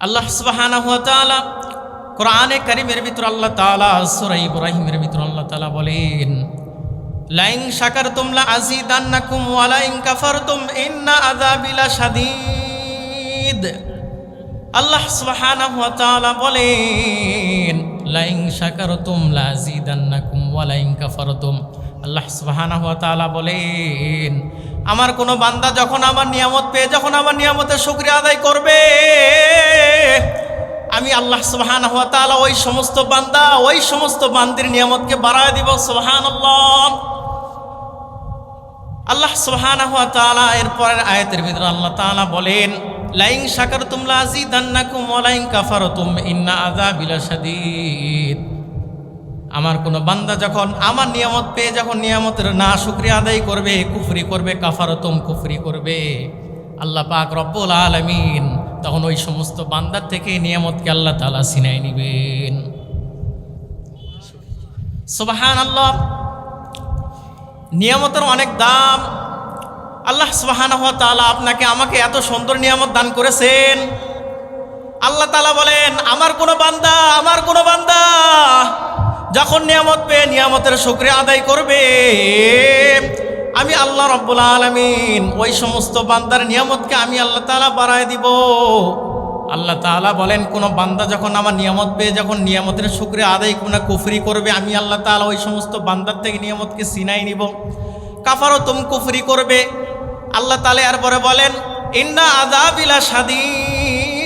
আল্লাহ সুবহানাহু ওয়া তাআলা কোরআনে কারীমের ভিতর আল্লাহ তাআলা সূরা ইব্রাহিমের ভিতর আল্লাহ তাআলা বলেন, লাইন শাকারতুম লা আযীদান্নাকুম ওয়া লাইন কাফারতুম ইন্না আযাবি লাশাদীদ। আল্লাহ সুবহানাহু ওয়া তাআলা বলেন, লাইন শাকারতুম লা আযীদান্নাকুম ওয়া লাইন কাফারতুম। আল্লাহ সুবহানাহু ওয়া তাআলা বলেন, আমার কোনো বান্দা যখন আমার নিয়ামত পেয়ে যখন আমার নিয়ামতের শুকরিয়া আদায় করবে, আমি আল্লাহ সুবহানাহু ওয়া তাআলা ওই সমস্ত বান্দির নিয়ামতকে বাড়ায় দিব। সুবহানাল্লাহ। আল্লাহ সুবহানাহু ওয়া তাআলা এর পরের আয়াতের ভিতরে আল্লাহ তাআলা বলেন, লাইন শাকারতুম লা আযীদান্নাকুম ওয়া লাইন কাফারতুম ইন্না আযাবি লাশাদীদ। আমার কোনো বান্দা যখন আমার নিয়ামত পেয়ে যখন নিয়ামতের না শুকরিয়া আদায় করবে, কুফরি করবে, কাফারতুম কুফরি করবে, আল্লাহ পাক রব্বুল আলামিন তখন ওই সমস্ত বান্দার থেকে নিয়ামতকে আল্লাহ তাআলা ছিনাই নেবেন। সুবহানাল্লাহ। নিয়ামতের অনেক দাম। আল্লাহ সুবহানাহু ওয়া তাআলা আপনাকে আমাকে এত সুন্দর নিয়ামত দান করেছেন। আল্লাহ তাআলা বলেন, আমার কোনো বান্দা যখন নিয়ামত পেয়ে নিয়ামতের শুকরিয়া আদায় করবে, আমি আল্লাহ রব্বুল আলামিন ওই সমস্ত বান্দার নিয়ামতকে আমি আল্লাহ তাআলা বাড়ায় দিব। আল্লাহ তাআলা বলেন, কোনো বান্দা যখন আমার নিয়ামত পেয়ে যখন নিয়ামতের শুকরিয়া আদায় করে কুফরি করবে, আমি আল্লাহ তাআলা ওই সমস্ত বান্দার থেকে নিয়ামতকে ছিনাই নিব। কাফারতুম কুফরি করবে। আল্লাহ তাআলা এরপরে বলেন, ইন্না আযাবি লাশাদীদ।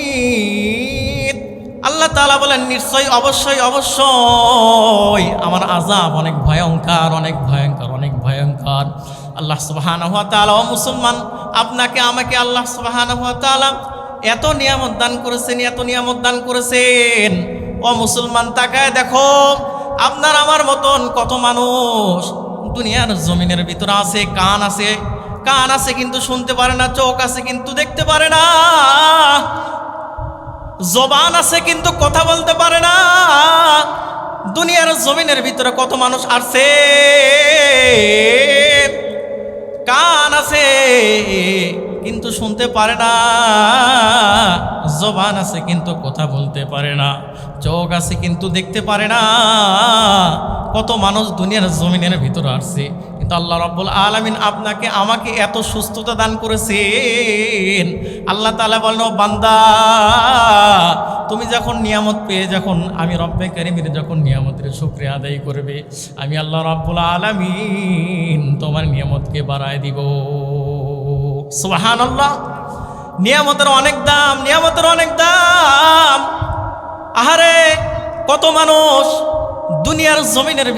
আল্লাহ তাআলা বলেন, নিশ্চয়ই অবশ্যই আমার আযাব অনেক ভয়ঙ্কর। আল্লাহ সুবহানাহু ওয়া তাআলা, ও মুসলমান, আপনাকে আমাকে আল্লাহ সুবহানাহু ওয়া তাআলা এত নিয়ামত দান করেছেন। ও মুসলমান, তাকায় দেখো, আপনার আমার মতন কত মানুষ দুনিয়ার জমিনের ভিতরে আছে। কান আছে কিন্তু শুনতে পারে না, চোখ আছে কিন্তু দেখতে পারে না, জবান আছে কিন্তু কথা বলতে পারে না। দুনিয়ার জমিনের ভিতরে কত মানুষ আছে, কান আছে কিন্তু শুনতে পারে না, জবান আছে কিন্তু কথা বলতে পারে না, চোখ আছে কিন্তু দেখতে পারে না। কত মানুষ দুনিয়ার জমিনের ভিতরে আসছে, কিন্তু আল্লাহ রাব্বুল আলামিন আপনাকে আমাকে এত সুস্থতা দান করেছেন। আল্লাহ তাআলা বলেন, ও বান্দা, তুমি যখন নিয়ামত পেয়ে যখন আমি রব্বে কারীমের যখন নিয়ামতের শুকরিয়া আদায় করবে, আমি আল্লাহ রাব্বুল আলামিন তোমার নিয়ামতকে বাড়ায় দিব। সুবহানাল্লাহ। নিয়ামতের অনেক দাম। আহারে, কত মানুষ দুনিয়ার জমিনের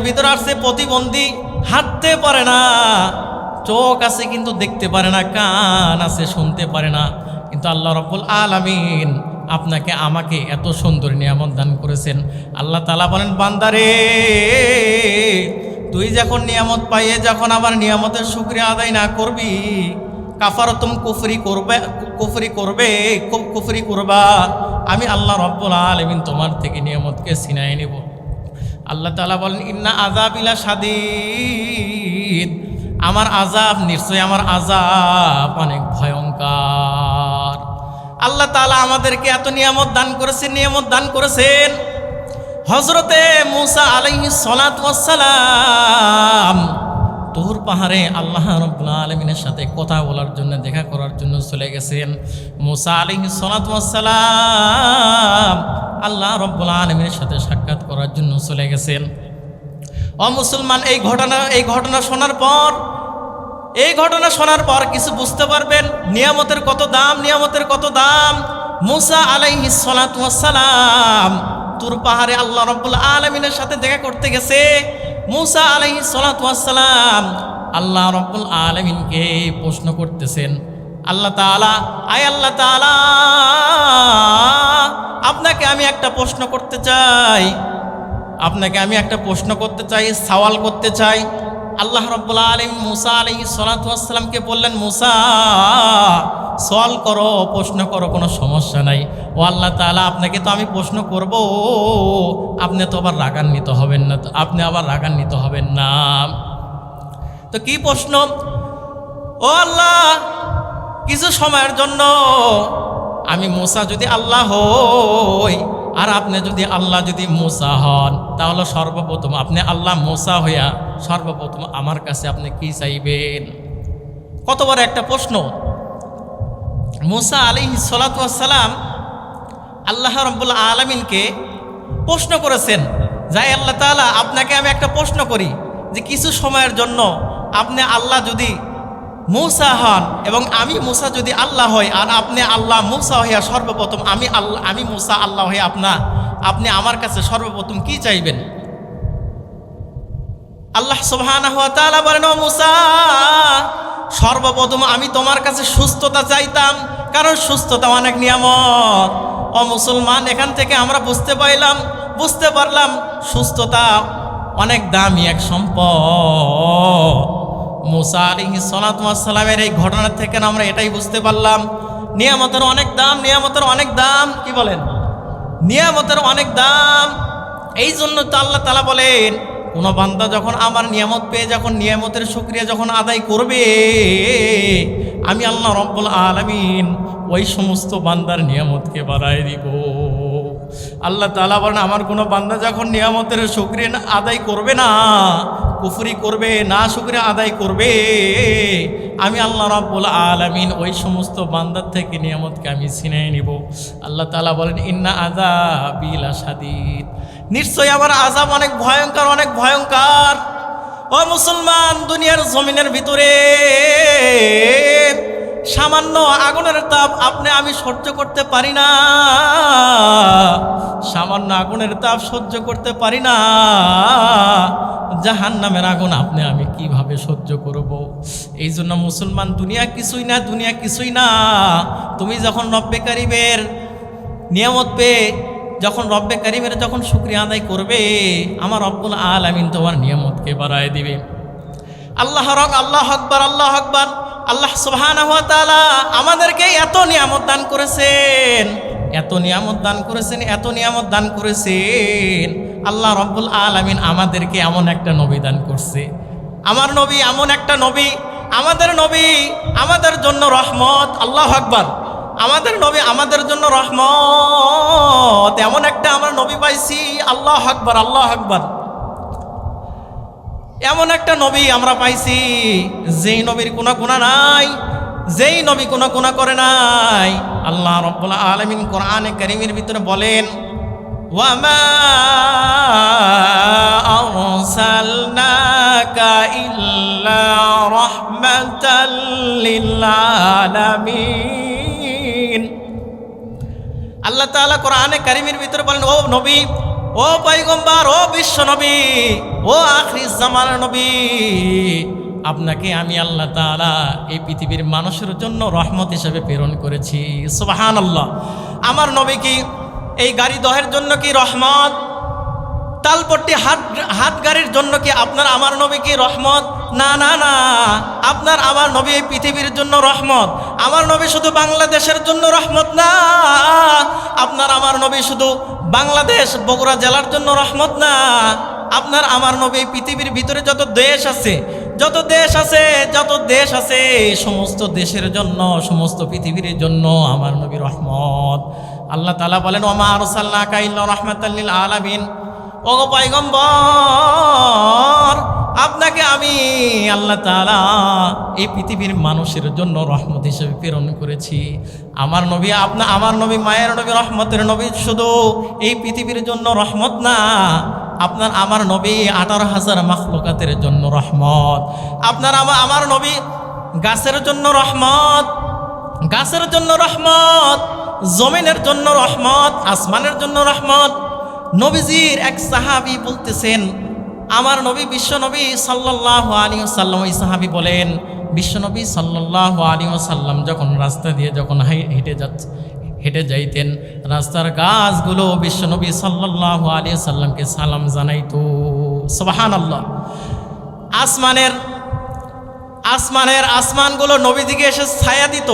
ভিতর আসছে, প্রতিবন্ধী, হাঁটতে পারে না, চোখ আছে কিন্তু দেখতে পারে না, কান আছে শুনতে পারে না, কিন্তু আল্লাহ রাব্বুল আলামিন আপনাকে আমাকে এত সুন্দর নিয়ামত দান করেছেন। আল্লাহ তাআলা বলেন, বান্দারে, তুই যখন নিয়ামত পাইয়ে যখন আবার নিয়ামতের শুকরিয়া আদায় না করবি, কাফারতুম কুফরি করবা, আমি আল্লাহ রাব্বুল আলামিন তোমার থেকে নিয়ামতকে ছিনাই নেব। আল্লাহ তাআলা বলেন, ইন্না আযাবি লাশাদীদ। আমার আযাব অনেক ভয়ঙ্কর। আল্লাহ তাআলা আমাদেরকে এত নিয়ামত দান করেছেন। হযরতে মূসা আলাইহিস সালাতু ওয়াস সালাম তুর পাহাড়ে আল্লাহ রাব্বুল আলামিনের সাথে কথা বলার জন্য, দেখা করার জন্য চলে গেছেন। মূসা আলাইহিস সালাতু ওয়াস সালাম আল্লাহ রাব্বুল আলামিনের সাথে সাক্ষাৎ করার জন্য চলে গেছেন। ও মুসলমান, এই ঘটনা শোনার পর কিছু বুঝতে পারবেন নিয়ামতের কত দাম। মূসা আলাইহিস সালাতু ওয়াস সালাম তুর পাহাড়ে আল্লাহ রাব্বুল আলামিনের সাথে দেখা করতে গেছে। মূসা আলাইহিস সালাতু ওয়াস সালাম আল্লাহ রাব্বুল আলামিনকে প্রশ্ন করতেছেন, আল্লাহ তাআলা, আপনাকে আমি একটা প্রশ্ন করতে চাই, সওয়াল করতে চাই। আল্লাহ রাব্বুল আলামিন মূসা আলাইহিস সালাতু ওয়াস সালামকে বললেন, মূসা, সওয়াল করো, প্রশ্ন করো, কোনো সমস্যা নাই। ও আল্লাহ তাআলা, আপনাকে তো আমি প্রশ্ন করব, আপনি আবার রাগান্বিত হবেন না। তো কি প্রশ্ন? ও আল্লাহ, কিছু সময়ের জন্য আমি মুসা যদি আল্লাহ হই আর আপনি যদি আল্লাহ যদি মুসা হন, তাহলে সর্বপ্রথম আপনি আল্লাহ মুসা হইয়া সর্বপ্রথম আমার কাছে আপনি কি চাইবেন? কত বড় একটা প্রশ্ন। মুসা আলাইহিস সালাতু ওয়াস সালাম আল্লাহ রাব্বুল আলামিনকে প্রশ্ন করেছেন, যাই আল্লাহ তাআলা আপনাকে আমি একটা প্রশ্ন করি যে কিছু সময়ের জন্য আপনি আল্লাহ যদি মুসা হন এবং আমি মুসা যদি আল্লাহ হই আর আপনি আল্লাহ মুসা হইয়া সর্বপ্রথম আমি মুসা আল্লাহ হইয়া আপনি আমার কাছে সর্বপ্রথম কি চাইবেন? আল্লাহ সুবহানাহু ওয়া তাআলা বলেন, ও মুসা, সর্বপ্রথম আমি তোমার কাছে সুস্থতা চাইতাম, কারণ সুস্থতা অনেক নিয়ামত। ও মুসলমান, এখান থেকে আমরা বুঝতে পারলাম সুস্থতা অনেক দামি এক সম্পদ। মুসা আলাইহিস সালাতু ওয়াস সালামের এই ঘটনা থেকে আমরা এটাই বুঝতে পারলাম নিয়ামতের অনেক দাম। কি বলেন? নিয়ামতের অনেক দাম। এই জন্য তো আল্লাহ তাআলা বলেন, কোন বান্দা যখন আমার নিয়ামত পেয়ে যখন নিয়ামতের শুকরিয়া যখন আদায় করবে, আমি আল্লাহ রব্বুল আলামিন ওই সমস্ত বান্দার নিয়ামতকে বাড়ায় দিব। আল্লাহ তাআলা বলেন, আমার কোনো বান্দা যখন নিয়ামতের শুকরিয়া আদায় করবে না, কুফরি করবে না, শুকরিয়া আদায় করবে, আমি আল্লাহ রাব্বুল আলামিন ওই সমস্ত বান্দার থেকে নিয়ামতকে আমি ছিনিয়ে নিব। আল্লাহ তাআলা বলেন, ইন্না আযাবি লাশাদীদ, নিশ্চয়ই আমার আযাব অনেক ভয়ঙ্কর। ও মুসলমান, দুনিয়ার জমিনের ভিতরে সামান্য আগুনের তাপ আমি সহ্য করতে পারি না, সামান্য আগুনের তাপ সহ্য করতে পারি না, জাহান্নামের আগুন আমি কিভাবে সহ্য করব? এই জন্য মুসলমান, দুনিয়া কিছুই না। তুমি যখন রব্বে কারিমের নিয়ামত পেয়ে যখন রব্বে কারিমের যখন শুকরিয়া আদায় করবে, আমার রব্বুল আলামিন তোমার নিয়ামতকে বাড়ায় দিবে। আল্লাহ আকবার। আল্লাহ সুবহানাহু ওয়া তাআলা আমাদেরকে এত নিয়ামত দান করেছেন। আল্লাহ রব্বুল আলামিন আমাদেরকে এমন একটা নবী দান করছে। আমার নবী এমন একটা নবী, আমাদের জন্য রহমত। আল্লাহু আকবার। আমাদের নবী আমাদের জন্য রহমত। এমন একটা আমরা নবী পাইছি। আল্লাহু আকবার। এমন একটা নবী আমরা পাইছি যেই নবীর কোনো গুনাহ নাই, যেই নবী কোনো গুনাহ করে নাই। আল্লাহ রাব্বুল আলামিন কোরআনে কারীমের ভিতরে বলেন, ওয়ামা আরসালনাকা ইল্লা রাহমাতাল লিল আলামিন। আল্লাহ তাআলা কোরআনে কারীমের ভিতরে বলেন, ও নবী, ও পয়গম্বর, ও বিশ্ব নবী, ও আখির জামানার নবী, আপনাকে আমি আল্লাহ তাআলা এই পৃথিবীর মানুষের জন্য রহমত হিসেবে প্রেরণ করেছি। সুবহানাল্লাহ। আমার নবী কি এই গাড়ি দহের জন্য কি রহমত? তালপট্টি হাত গাড়ির জন্য কি আমার নবী কি রহমত? না। আমার নবী এই পৃথিবীর জন্য রহমত। আমার নবী শুধু বাংলাদেশের জন্য রহমত না, আমার নবী শুধু বাংলাদেশ বগুড়া জেলার জন্য রহমত না। আমার নবী এই পৃথিবীর ভিতরে যত দেশ আছে সমস্ত দেশের জন্য, সমস্ত পৃথিবীর জন্য আমার নবী রহমত। আল্লাহ তাআলা বলেন, ওয়া মা আরসালনাকা ইল্লা রাহমাতাল লিল আলামিন। ও পয়গম্বর, আপনাকে আমি আল্লাহ তাআলা এই পৃথিবীর মানুষের জন্য রহমত হিসেবে প্রেরণ করেছি। আমার নবী মায়ের নবী, রহমতের নবী, শুধু এই পৃথিবীর জন্য রহমত না, আমার নবী 18,000 মাখলুকাতের জন্য রহমত। আমার নবী গাছের জন্য রহমত, জমিনের জন্য রহমত, আসমানের জন্য রহমত। নবীজির এক সাহাবী বলতেছেন, আমার নবী বিশ্বনবী সাল্লাল্লাহু আলাইহি ওয়াসাল্লাম, ওই সাহাবী বলেন, বিশ্বনবী সাল্লাল্লাহু আলাইহি ওয়াসাল্লাম যখন রাস্তা দিয়ে যখন হেঁটে যাইতেন, রাস্তার গাছগুলো বিশ্বনবী সাল্লাল্লাহু আলাইহি ওয়াসাল্লামকে সালাম জানাইতো। সুবহানাল্লাহ। আসমানগুলো নবীজিকে এসে ছায়া দিত।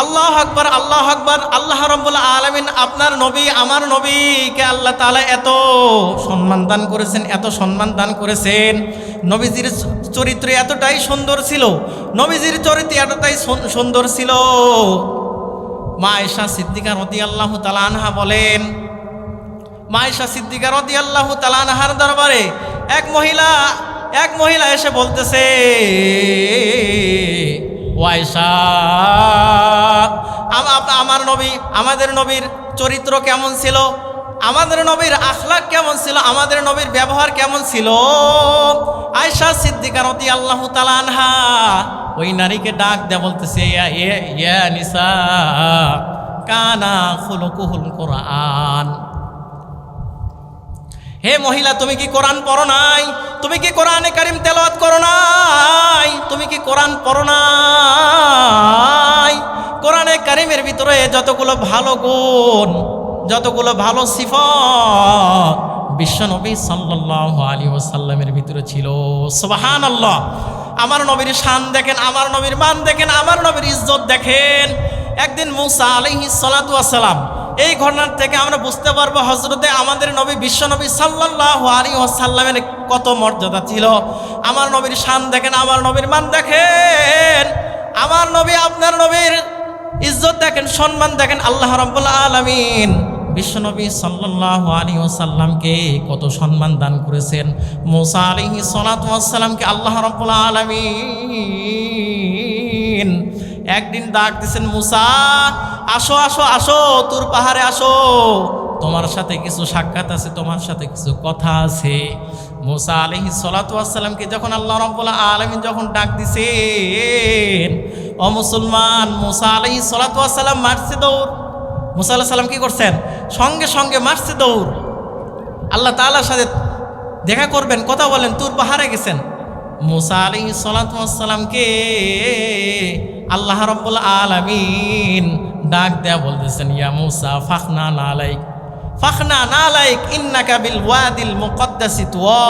আল্লাহু আকবার, আল্লাহু আকবার। আল্লাহ রাব্বুল আলামিন আপনার নবী, আমার নবীকে আল্লাহ তাআলা এত সম্মান দান করেছেন, এত সম্মান দান করেছেন। নবীজির চরিত্র এতটাই সুন্দর ছিল, নবীজির চরিত্র এতটাই সুন্দর ছিল। মা আয়েশা সিদ্দিকা রাদিয়াল্লাহু তাআলা আনহা বলেন, মা আয়েশা সিদ্দিকা রাদিয়াল্লাহু তাআলা আনহার দরবারে এক মহিলা এসে বলতেছে, ও আয়েশা, আমার নবী, আমাদের নবীর চরিত্র কেমন ছিল, আমাদের নবীর আখলাক কেমন ছিল, আমাদের নবীর ব্যবহার কেমন ছিল। আয়েশা সিদ্দিকা রাদিয়াল্লাহু তাআলা আনহা ওই নারীকে ডাক দেয়া বলতেছে, ইয়া নিসা কানা খুলুকুহুল কোরআন। হে মহিলা, তুমি কি কোরআন পড়ো নাই? তুমি কি কোরআনে কারিম তেলাওয়াত করো নাই? তুমি কি কোরআন পড়ো নাই? কোরআনে কারিমের ভিতরে যতগুলো ভালো গুণ, যতগুলো ভালো সিফাত বিশ্বনবী সাল্লাল্লাহু আলাইহি ওয়াসাল্লামের ভিতরে ছিল। সুবহানাল্লাহ। আমার নবীর শান দেখেন, আমার নবীর মান দেখেন, আমার নবীর ইজ্জত দেখেন। একদিন মূসা আলাইহিস সালাতু ওয়াস সালাম, এই ঘটনার থেকে আমরা বুঝতে পারবো হযরতে আমাদের নবী বিশ্বনবী সাল্লাল্লাহু আলাইহি ওয়াসাল্লামের কত মর্যাদা ছিল। আমার নবীর শান দেখেন, আমার নবীর মান দেখেন, আমার নবী আপনার নবীর ইজ্জত দেখেন, সম্মান দেখেন। আল্লাহ রাব্বুল আলামিন বিশ্বনবী সাল্লাল্লাহু আলাইহি ওয়াসাল্লামকে কত সম্মান দান করেছেন। মূসা আলাইহিস সালাতু ওয়াস সালামকে আল্লাহ রাব্বুল আলামিন একদিন ডাক দিয়েছেন, মূসা আসো আসো আসো, তুর পাহাড়ে আসো, তোমার সাথে কিছু সাক্ষাৎ আছে, তোমার সাথে কিছু কথা আছে। মূসা আলাইহিস সালাতু ওয়াস সালামকে যখন আল্লাহ রাব্বুল আলামিন যখন ডাক দিয়েছেন, ও মুসলমান, মূসা আলাইহিস সালাতু ওয়াস সালাম মারছে দৌড়। মূসা আলাইহিস সালাম কি করছেন? সঙ্গে সঙ্গে মারছে দৌড়। আল্লাহ তাআলার সাথে দেখা করবেন, কথা বলেন, তুর পাহাড়ে গেছেন। মূসা আলাইহিস সালাতু ওয়াস সালামকে আল্লাহ রাব্বুল আলামিন ডাক দেয়া বলতেছেন, ইয়া মূসা ফাখনা নালাইক ইন্নাকা বিল ওয়াদিল মুকদ্দাসি তুয়া।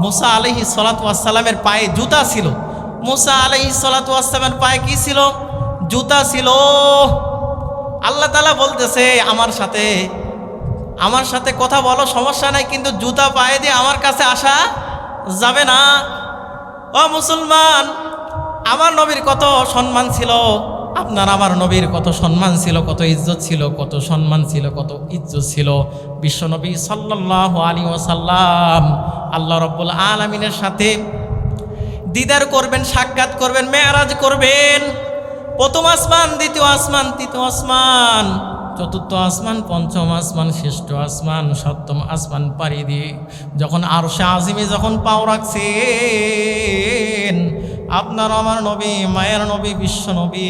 মূসা আলাইহিস সালাতু ওয়াস সালামের পায়ে জুতা ছিল। মূসা আলাইহিস সালাতু ওয়াস সালামের পায়ে কি ছিল? জুতা ছিল। আল্লাহ তাআলা বলতেছে, আমার সাথে কথা বলো, সমস্যা নাই, কিন্তু জুতা পায়ে দিয়ে আমার কাছে আসা যাবে না। ও মুসলমান, আমার নবীর কত সম্মান ছিল, আপনার আমার নবীর কত সম্মান ছিল, কত ইজ্জত ছিল, কত সম্মান ছিল, কত ইজ্জত ছিল। বিশ্বনবী সাল্লাল্লাহু আলাইহি ওয়াসাল্লাম আল্লাহ রাব্বুল আলামিনের সাথে দিদার করবেন, সাক্ষাৎ করবেন, মেরাজ করবেন। প্রথম আসমান, দ্বিতীয় আসমান, তৃতীয় আসমান, চতুর্থ আসমান, পঞ্চম আসমান, ষষ্ঠ আসমান, সপ্তম আসমান পাড়ি দিয়ে যখন আরশে আজিমে যখন পাও রাখছেন, আপনার আমার নবী, মায়ের নবী, বিশ্ব নবী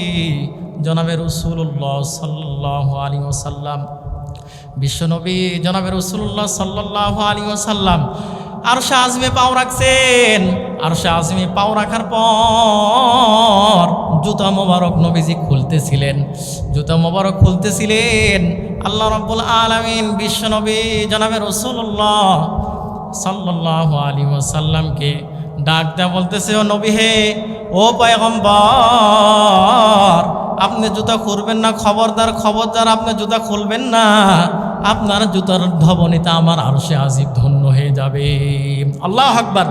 জনাবে রাসূলুল্লাহ সাল্লাল্লাহু আলাইহি ওয়াসাল্লাম, বিশ্ব নবী জনাবে রাসূলুল্লাহ সাল্লাল্লাহু আলাইহি ওয়াসাল্লাম আরশে আজিমে পাও রাখছেন। আরশে আজিমে পাও রাখার পর জুতা মোবারক নবীজি খুলতেছিলেন, জুতা মোবারক খুলতেছিলেন। আল্লাহ রাব্বুল আলামিন বিশ্ব নবী জনাবে রাসূলুল্লাহ সাল্লাল্লাহু আলাইহি ওয়াসাল্লামকে ডাক দেয়া বলতেছে, ও নবী হে, ও পয়গম্বর, আপনি জুতা খুলবেন না, খবরদার খবরদার, আপনি জুতা খুলবেন না, আপনার জুতার ধবনিতে আমার আরশে আজিম ধন্য হয়ে যাবে। আল্লাহু আকবার।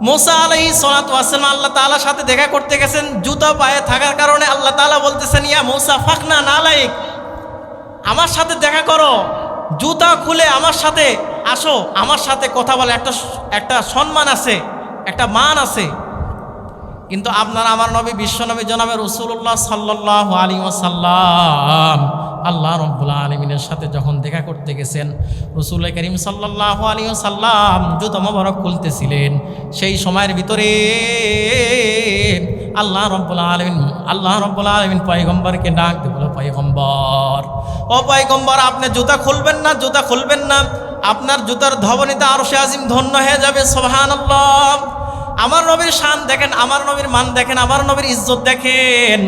মূসা আলাইহিস সালাতু ওয়াস সালাম আল্লাহ তাআলার সাথে দেখা করতে গেছেন, জুতা পায়ে থাকার কারণে আল্লাহ তাআলা বলতেছেন, ইয়া মূসা ফাখনা নালাইক, আমার সাথে দেখা করো, জুতা খুলে আমার সাথে আসো, আমার সাথে কথা বলে। একটা সম্মান আছে, একটা মান আছে। কিন্তু আপনার আমার নবী বিশ্বনবী জনাবে রাসূলুল্লাহ সাল্লাল্লাহু আলাইহি ওয়াসাল্লাম আল্লাহ রাব্বুল আলামিনের সাথে যখন দেখা করতে গেছেন, রাসূল করিম সাল্লাল্লাহু আলাইহি ওয়াসাল্লাম জুতা মোবারক খুলতেছিলেন। সেই সময়ের ভিতরে আল্লাহ রাব্বুল আলামিন পয়গম্বরকে ডাক দিয়ে বলে, পয়গম্বর, ও পয়গম্বর, আপনি জুতা খুলবেন না, জুতা খুলবেন না, আপনার জুতার ধবনিতে আরশে আজিম ধন্য হয়ে যাবে। সুবহানাল্লাহ। আমার নবীর শান দেখেন, আমার নবীর মান দেখেন, আমার নবীর ইজ্জত দেখেন।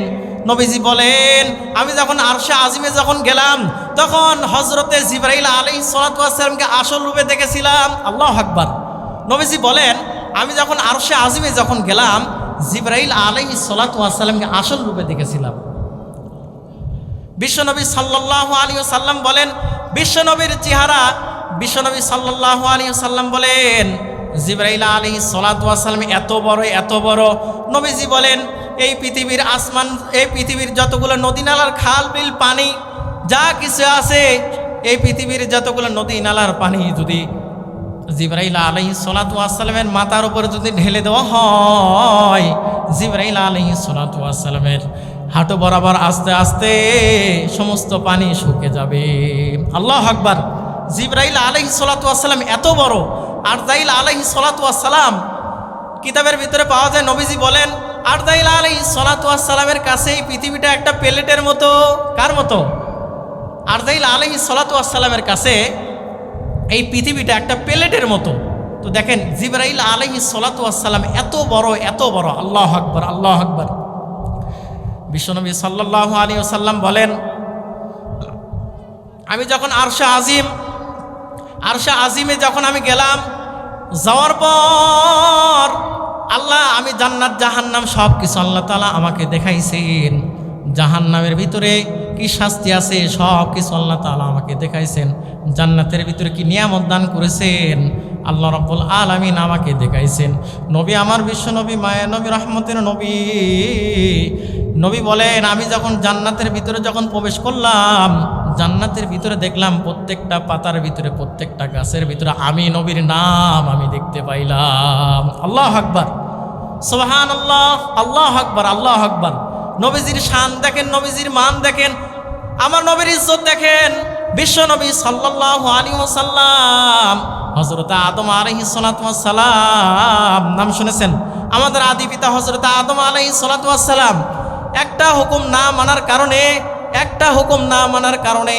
নবীজি বলেন, আমি যখন আরশে আজিমে যখন গেলাম, তখন হযরতে জিবরাইল আলাইহিস সালাতু ওয়াস সালামকে আসল রূপে দেখেছিলাম। আল্লাহু আকবার। নবীজি বলেন, আমি যখন আরশে আজিমে যখন গেলাম, জিবরাইল আলাইহিস সালাতু ওয়াস সালামকে আসল রূপে দেখেছিলাম। বিশ্বনবী সাল্লাল্লাহু আলাইহি ওয়াসাল্লাম বলেন, বিশ্বনবীর চেহারা, বিশ্বনবী সাল্লাল্লাহু আলাইহি ওয়াসাল্লাম বলেন জিবরাইল আলাইহিস সালাতু ওয়াস সালাম এত বড় এত বড়। নবীজি বলেন এই পৃথিবীর আসমান, এই পৃথিবীর যতগুলো নদী নালার খাল বিল পানি যা কিছু আছে, এই পৃথিবীর যতগুলো নদী নালার পানি যদি জিবরাইল আলাইহিস সালাতু ওয়াস সালামের মাথার উপর যদি ঢেলে দেওয়া হয়, জিবরাইল আলাইহিস সালাতু ওয়াস সালামের হাঁটু বরাবর আস্তে আস্তে সমস্ত পানি শুকে যাবে। আল্লাহু আকবার। জিবরাইল আলাইহিস সালাতু ওয়াস সালাম এত বড়। আরজাইল আলাইহিস সালাতু ওয়াস সালাম কিতাবের ভিতরে পাওয়া যায়, নবীজি বলেন আরজাইল আলাইহিস সালাতু ওয়াস সালামের কাছে এই পৃথিবীটা একটা প্লেটের মতো। কার মতো? আরজাইল আলাইহিস সালাতু ওয়াস সালামের কাছে এই পৃথিবীটা একটা প্লেটের মতো। তো দেখেন জিবরাইল আলাইহিস সালাতু ওয়াস সালাম এত বড় এত বড়। আল্লাহু আকবার, আল্লাহু আকবার। বিশ্বনবী সাল্লাল্লাহু আলাইহি ওয়াসাল্লাম বলেন, আমি যখন আরশে আজিমে যখন আমি গেলাম, যাওয়ার পর আল্লাহ, আমি জান্নাত জাহান্নাম সব কিছু আল্লাহ তাআলা আমাকে দেখাইছেন। জাহান্নামের ভিতরে কি শাস্তি আছে সব কিছু আল্লাহ তাআলা আমাকে দেখাইছেন। জান্নাতের ভিতরে কি নিয়ামত দান করেছেন আল্লাহ রাব্বুল আলামিন আমাকে দেখাইছেন। নবী, আমার বিশ্ব নবী, মায়া নবী, রহমতের নবী, নবী বলেন আমি যখন জান্নাতের ভিতরে যখন প্রবেশ করলাম, জান্নাতের ভিতরে দেখলাম প্রত্যেকটা পাতার ভিতরে, প্রত্যেকটা গাছের ভিতরে আমি নবীর নাম আমি দেখতে পাইলাম। আল্লাহু আকবার, সুবহানাল্লাহ, আল্লাহু আকবার, আল্লাহু আকবার। নবীজির শান দেখেন, নবীজির মান দেখেন, আমার নবীর ইজ্জত দেখেন। বিশ্ব নবী সাল্লাল্লাহু আলাইহি ওয়াসাল্লাম হযরত আদম আলাইহিস সালাতু ওয়াস সালাম নাম শুনেছেন? আমাদের আদি পিতা হযরত আদম আলাইহিস সালাতু ওয়াস সালাম একটা হুকুম না মানার কারণে, একটা হুকুম না মানার কারণে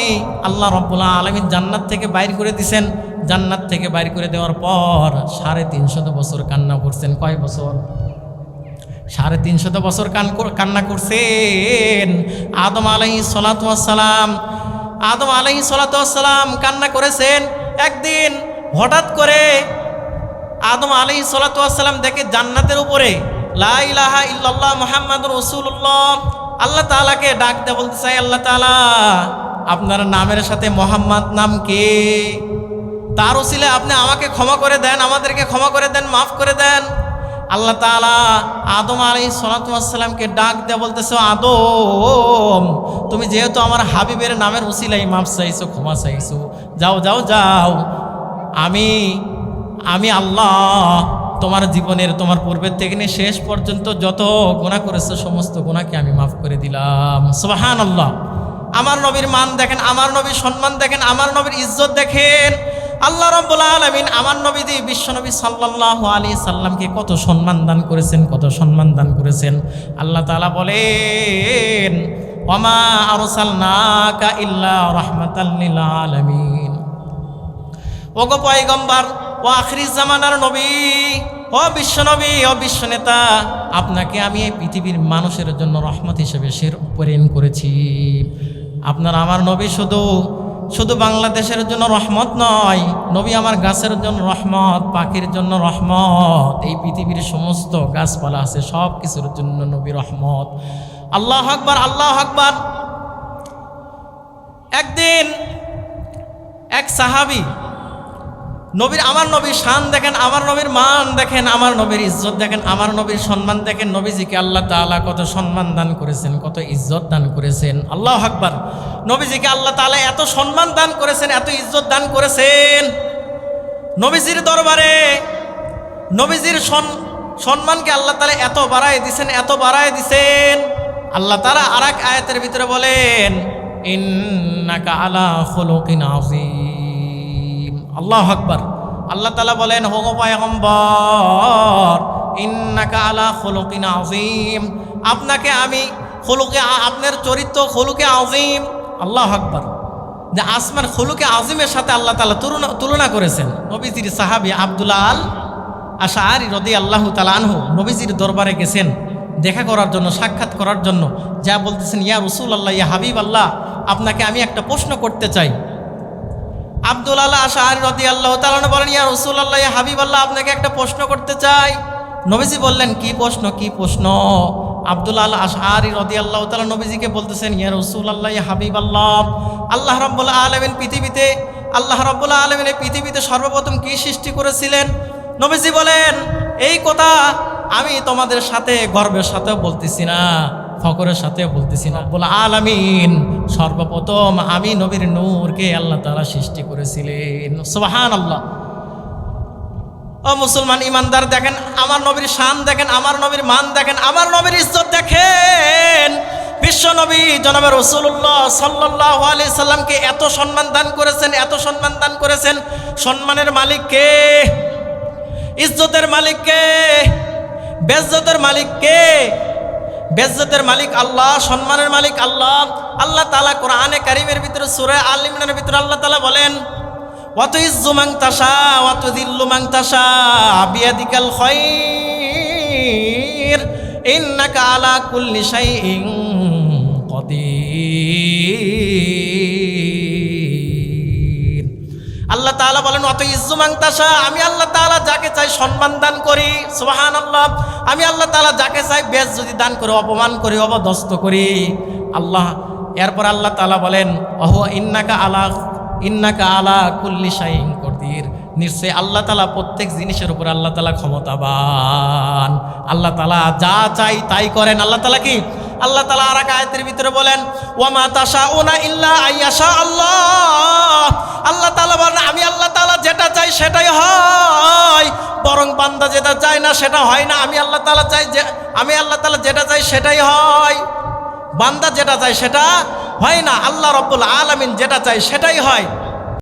আল্লাহ রাব্বুল আলামিন জান্নাত থেকে বাইর করে দিয়েছেন। জান্নাত থেকে বাইর করে দেওয়ার পর 350 বছর কান্না করছেন। কয় বছর? 350 বছর কান্না করছেন। আদম আলাইহিস সালাতু ওয়াস সালাম, আদম আলাইহিস সালাতু ওয়াস সালাম কান্না করেছেন। একদিন হঠাৎ করে আদম আলাইহিস সালাতু ওয়াস সালাম দেখে জান্নাতের উপরে লা ইলাহা ইল্লাল্লাহ মুহাম্মাদুর রাসূলুল্লাহ। আল্লাহ তাআলাকে ডাক দিয়ে বলতে চাই, আল্লাহ তাআলা আপনার নামের সাথে মোহাম্মদ নাম কে? তার ওসিলায় আপনি আমাকে ক্ষমা করে দেন, আমাদেরকে ক্ষমা করে দেন, মাফ করে দেন। আল্লাহ তাআলা আদম আলাইহিস সালাতু ওয়াস সালামকে ডাক দিয়ে বলতেছে, আদম তুমি যেহেতু আমার হাবিবের নামের ওসিলায় মাফ চাইছো, ক্ষমা চাইছো, যাও যাও যাও, আমি আল্লাহ তোমার জীবনের, তোমার পূর্বের থেকে নিয়ে শেষ পর্যন্ত যত গুনাহ করেছো সমস্ত গুনাহকে আমি মাফ করে দিলাম। সুবহানাল্লাহ। আমার নবীর মান দেখেন, আমার নবীর সম্মান দেখেন, আমার নবীর ইজ্জত দেখেন। আল্লাহ রাব্বুল আলামিন আমার নবী বিশ্বনবী সাল্লাল্লাহু আলাইহি সাল্লামকে কত সম্মান দান করেছেন, কত সম্মান দান করেছেন। আল্লাহ তাআলা বলেন, ওয়ামা আরসালনাকা ইল্লা রাহমাতাল লিল আলামিন। ওগো পয়গম্বর, ও আখিরি জামানার নবী, ও বিশ্বনবী, ও বিশ্বনেতা, আপনাকে আমি এই পৃথিবীর মানুষের জন্য রহমত হিসেবে প্রেরণ করেছি। আপনার আমার নবী শুধু বাংলাদেশের জন্য রহমত নয়, নবী আমার গাছের জন্য রহমত, পাখির জন্য রহমত, এই পৃথিবীর সমস্ত গাছপালা আছে সব কিছুর জন্য নবী রহমত। আল্লাহু আকবার, আল্লাহু আকবার। একদিন এক সাহাবী, নবীর, আমার নবীর শান দেখেন, আমার নবীর মান দেখেন, আমার নবীর ইজ্জত দেখেন, আমার নবীর সম্মান দেখেন। নবীজিকে আল্লাহ তাআলা কত সম্মান দান করেছেন, কত ইজ্জত দান করেছেন। আল্লাহু আকবার। নবীজিকে আল্লাহ তাআলা এত সম্মান দান করেছেন, এত ইজ্জত দান করেছেন। নবীজির দরবারে নবীজির সম্মানকে আল্লাহ তাআলা এত বাড়ায় দিয়েছেন, এত বাড়ায় দিয়েছেন। আল্লাহ তাআলা আরেক আয়াতের ভিতরে বলেন, ইন্নাকা আলা খুলুকিন আযীম। আল্লাহু আকবার। আল্লাহ তাআলা বলেন, ও পয়গম্বর, ইন্নাকা আলা খুলুকিন আযীম, আপনাকে আমি খুলুকে, আপনার চরিত্র খুলুকে আযীম। আল্লাহু আকবার। যে আসমান খুলুকে আযীমের সাথে আল্লাহ তাআলা তুলনা করেছেন। নবীজির সাহাবী আব্দুল্লাহ আল আশআরী রাদিয়াল্লাহু তাআলা আনহু নবীজির দরবারে গেছেন দেখা করার জন্য, সাক্ষাৎ করার জন্য। যা বলতেছেন, ইয়া রাসূলুল্লাহ, ইয়া হাবিবাল্লাহ, আপনাকে আমি একটা প্রশ্ন করতে চাই। আব্দুল্লাহ আশআরী রাদিয়াল্লাহু তাআলা আনহু বলেন, ইয়া রাসূলুল্লাহ, ইয়া হাবিবাল্লাহ, আপনাকে একটা প্রশ্ন করতে চাই। নবীজি বললেন, কি প্রশ্ন, কি প্রশ্ন? আব্দুল্লাহ আল আশআরী রাদিয়াল্লাহু তাআলা নবীজিকে বলতেছেন, ইয়া রাসূলুল্লাহ, ইয়া হাবিবাল্লাহ, আল্লাহ রাব্বুল আলামিন পৃথিবীতে সর্বপ্রথম কি সৃষ্টি করেছিলেন? নবীজি বলেন, এই কথা আমি তোমাদের সাথে গর্বের সাথে বলতেছি না, ফখরের সাথে বলতেছি না। রব্বুল আলামিন সর্বপ্রথম আমি নবীর নূরকে আল্লাহ তাআলা সৃষ্টি করেছিলেন। সুবহানাল্লাহ। ও মুসলমান ইমানদার, দেখেন আমার নবীর শান, দেখেন আমার নবীর মান, দেখেন আমার নবীর ইজ্জত, দেখেন বিশ্ব নবী জনাবে রাসূলুল্লাহ সাল্লাল্লাহু আলাইহি সাল্লামকে এত সম্মান দান করেছেন, এত সম্মান দান করেছেন। সম্মানের মালিক কে? ইজ্জতের মালিক কে? বেজ্জতের মালিক কে? বেজ্জতের মালিক আল্লাহ, সম্মানের মালিক আল্লাহ। আল্লাহ তাআলা কোরআনে কারীমের ভিতরে সূরা আল ইমরানের ভিতরে আল্লাহ তাআলা বলেন, ওয়া তুইজ্জু মান তাশা ওয়া তুযিল্লু মান তাশা বিয়াদিকাল খায়র ইন্নাকা আলা কুল্লি শাইইন কদির। আল্লাহ তাআলা বলেন, ওয়া তুইজ্জু মান তাশা, আমি আল্লাহ তাআলা যাকে চাই সম্মান দান করি। সুবহানাল্লাহ। আমি আল্লাহ তাআলা যাকে চাই বেজ্জতি দান করে, অপমান করি, অপদস্থ করি। আল্লাহ এরপর আল্লাহ তাআলা বলেন, ওয়া ইন্নাকা আলা কুল্লি শাইইন কদির, নিশ্চয় আল্লাহ তাআলা প্রত্যেক জিনিসের উপর আল্লাহ তাআলা ক্ষমতাবান। আল্লাহ তাআলা যা চাই তাই করেন। আল্লাহ তাআলা কি? আল্লাহ তাআলা আর এক আয়াতের ভিতরে বলেন, ওয়া মা তাশাউনা ইল্লা আইয়াশা আল্লাহ। আল্লাহ তাআলা বলেন, আমি আল্লাহ তাআলা যেটা চাই সেটাই হয়, বরং বান্দা যেটা চায় না সেটা হয় না। আমি আল্লাহ তাআলা যেটা চাই সেটাই হয়, বান্দা যেটা চায় সেটা হয় না। আল্লাহ রাব্বুল আলামিন যেটা চায় সেটাই হয়।